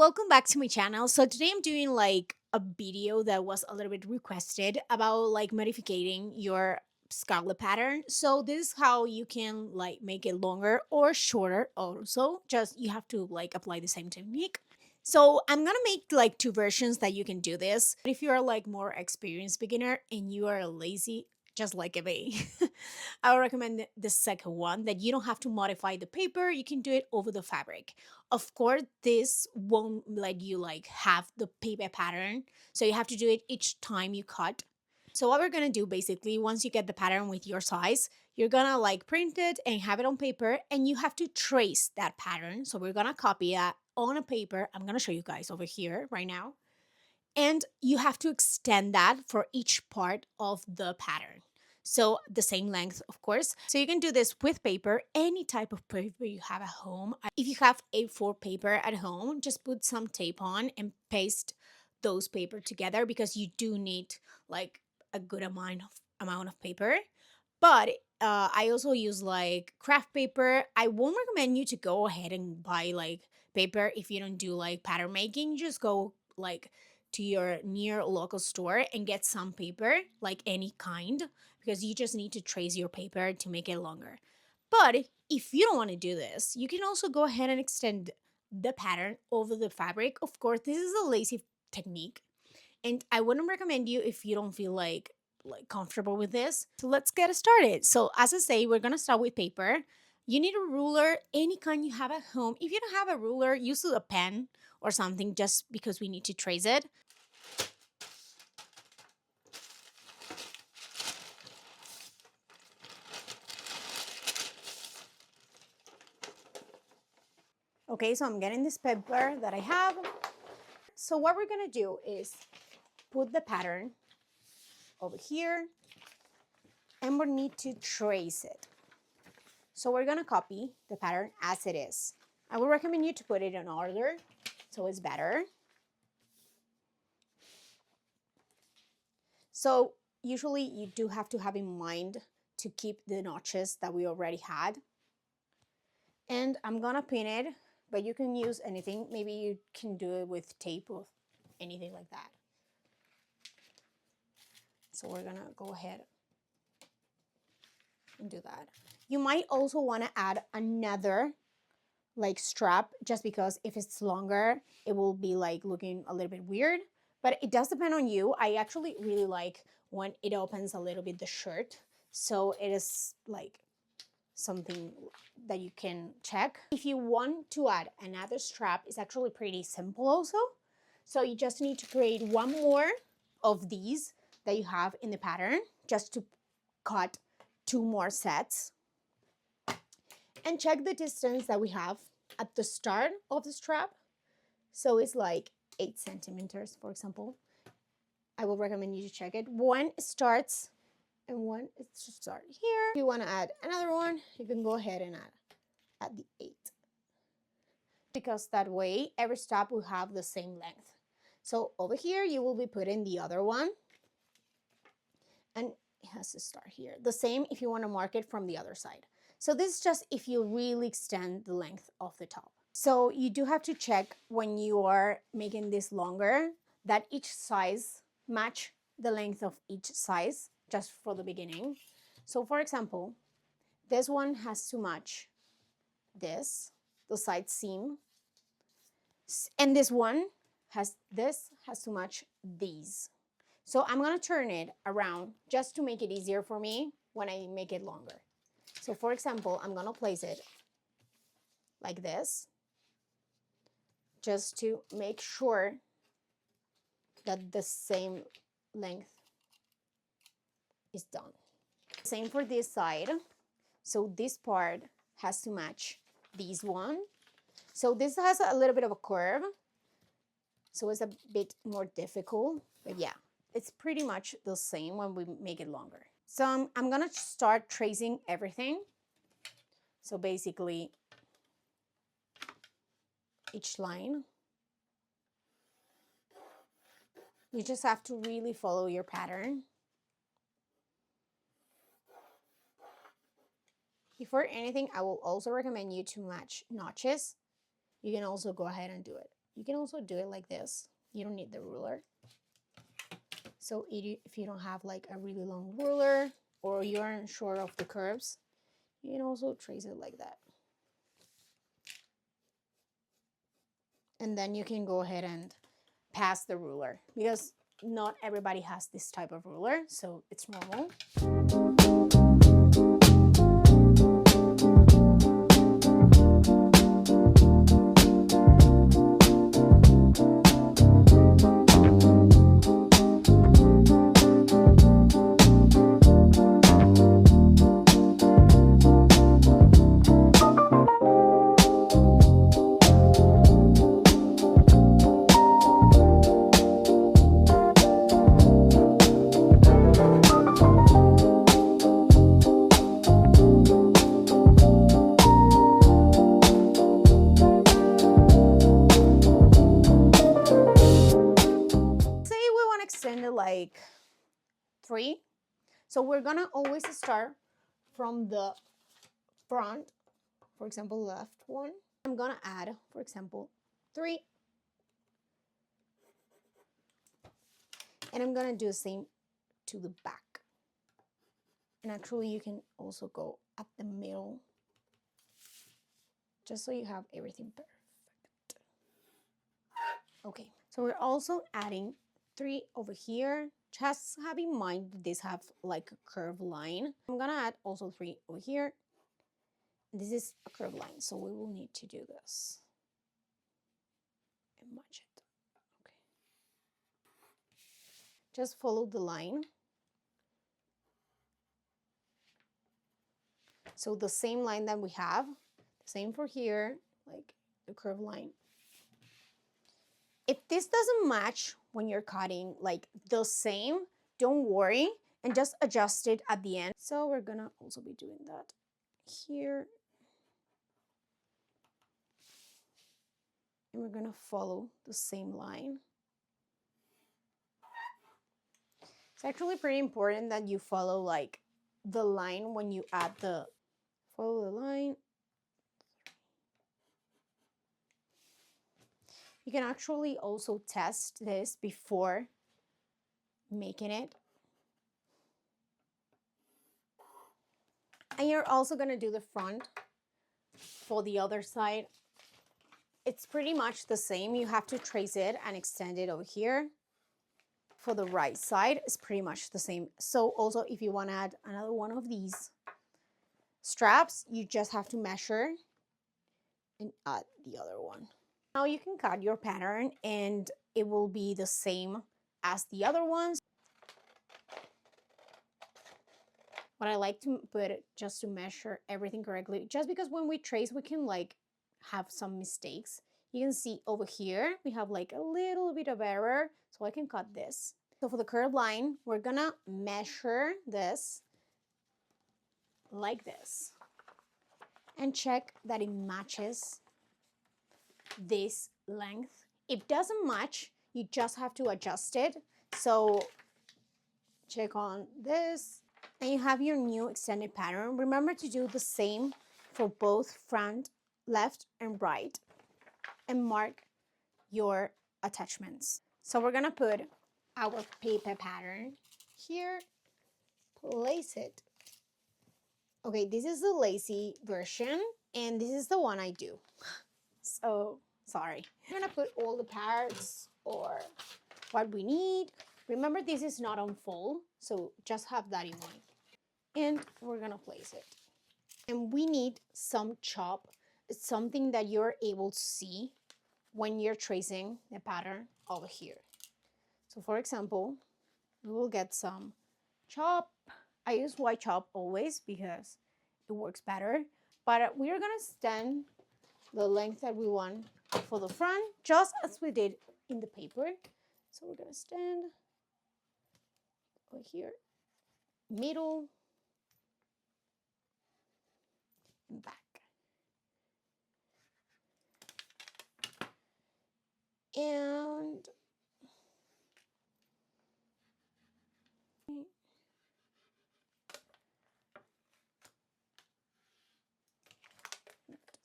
welcome back to my channel. So today I'm doing like a video that was a little bit requested about like modifying your Scarlet pattern. So this is how you can like make it longer or shorter also. Just you have to like apply the same technique. So I'm gonna make like two versions that you can do this. But if you're like more experienced beginner and you are lazy, just like me, I would recommend the second one that you don't have to modify the paper. You can do it over the fabric. Of course, this won't let you like have the paper pattern. So you have to do it each time you cut. So what we're gonna do basically, once you get the pattern with your size, you're gonna like print it and have it on paper and you have to trace that pattern. So we're gonna copy that on a paper. I'm gonna show you guys over here right now. And you have to extend that for each part of the pattern. So the same length, of course. So you can do this with paper, any type of paper you have at home. If you have A4 paper at home, just put some tape on and paste those paper together because you do need like a good amount of paper. But I also use like craft paper. I won't recommend you to go ahead and buy like paper if you don't do like pattern making. Just go like to your near local store and get some paper, like any kind, because you just need to trace your paper to make it longer. But if you don't want to do this, you can also go ahead and extend the pattern over the fabric. Of course, this is a lazy technique, and I wouldn't recommend you if you don't feel like comfortable with this. So let's get started. So as I say, we're gonna start with paper. You need a ruler, any kind you have at home. If you don't have a ruler, use a pen or something just because we need to trace it. Okay, so I'm getting this paper that I have. So what we're gonna do is put the pattern over here and we need to trace it. So we're gonna copy the pattern as it is. I would recommend you to put it in order so it's better. So usually you do have to have in mind to keep the notches that we already had. And I'm gonna pin it, but you can use anything. Maybe you can do it with tape or anything like that. So we're gonna go ahead and do that. You might also wanna add another like strap just because if it's longer, it will be like looking a little bit weird, but it does depend on you. I actually really like when it opens a little bit the shirt. So it is like something that you can check. If you want to add another strap, it's actually pretty simple also. So you just need to create one more of these that you have in the pattern just to cut two more sets. And check the distance that we have at the start of the strap. So it's like 8 centimeters, for example. I will recommend you to check it. One starts and one is to start here. If you want to add another one, you can go ahead and add at the 8. Because that way, every strap will have the same length. So over here, you will be putting the other one. And it has to start here. The same if you want to mark it from the other side. So this is just if you really extend the length of the top. So you do have to check when you are making this longer that each size match the length of each size just for the beginning. So for example, this one has to match this, the side seam, and this one has to match these. So I'm gonna turn it around just to make it easier for me when I make it longer. So for example, I'm gonna place it like this, just to make sure that the same length is done. Same for this side. So this part has to match this one. So this has a little bit of a curve, so it's a bit more difficult, but yeah, it's pretty much the same when we make it longer. So I'm gonna start tracing everything. So basically, each line, you just have to really follow your pattern. Before anything, I will also recommend you to match notches. You can also go ahead and do it You can also do it like this. You don't need the ruler. So if you don't have like a really long ruler or you're unsure of the curves, you can also trace it like that. And then you can go ahead and pass the ruler, because not everybody has this type of ruler, so it's normal. Like 3. So we're gonna always start from the front, for example, left one. I'm gonna add, for example, 3. And I'm gonna do the same to the back. And actually you can also go at the middle, just so you have everything perfect. Okay, so we're also adding 3 over here. Just have in mind that these have like a curved line. I'm gonna add also 3 over here. This is a curved line, so we will need to do this and match it. Okay. Just follow the line. So the same line that we have, same for here, like the curved line. If this doesn't match when you're cutting like the same, don't worry and just adjust it at the end. So we're gonna also be doing that here. And we're gonna follow the same line. It's actually pretty important that you follow like the line when you add the, follow the line. You can actually also test this before making it. And you're also gonna do the front for the other side. It's pretty much the same. You have to trace it and extend it over here. For the right side, it's pretty much the same. So also if you want to add another one of these straps, you just have to measure and add the other one. Now you can cut your pattern and it will be the same as the other ones. What I like to put it just to measure everything correctly, just because when we trace we can like have some mistakes. You can see over here we have like a little bit of error, so I can cut this. So for the curved line, we're gonna measure this like this and check that it matches this length. If it doesn't match, you just have to adjust it. So check on this and you have your new extended pattern. Remember to do the same for both front, left and right, and mark your attachments. So we're gonna put our paper pattern here, place it. Okay, this is the lacy version and this is the one I do. So sorry. I'm gonna put all the parts or what we need. Remember, this is not on fold, so just have that in mind. And we're gonna place it. And we need some chop. It's something that you're able to see when you're tracing the pattern over here. So for example, we will get some chop. I use white chop always because it works better. But we're gonna stand the length that we want for the front, just as we did in the paper. So we're gonna stand over here, middle, and back. And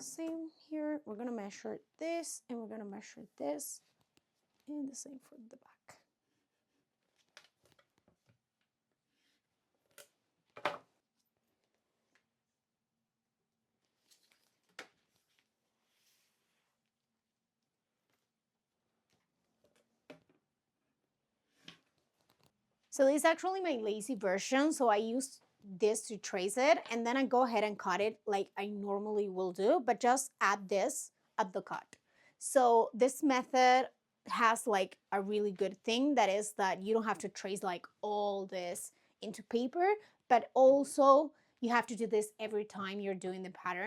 same here. we're gonna measure this, and we're gonna measure this, and the same for the back. So this is actually my lazy version. So I use this to trace it, and then I go ahead and cut it like I normally will do, but just add this at the cut. So this method has like a really good thing, that is that you don't have to trace like all this into paper, but also you have to do this every time you're doing the pattern.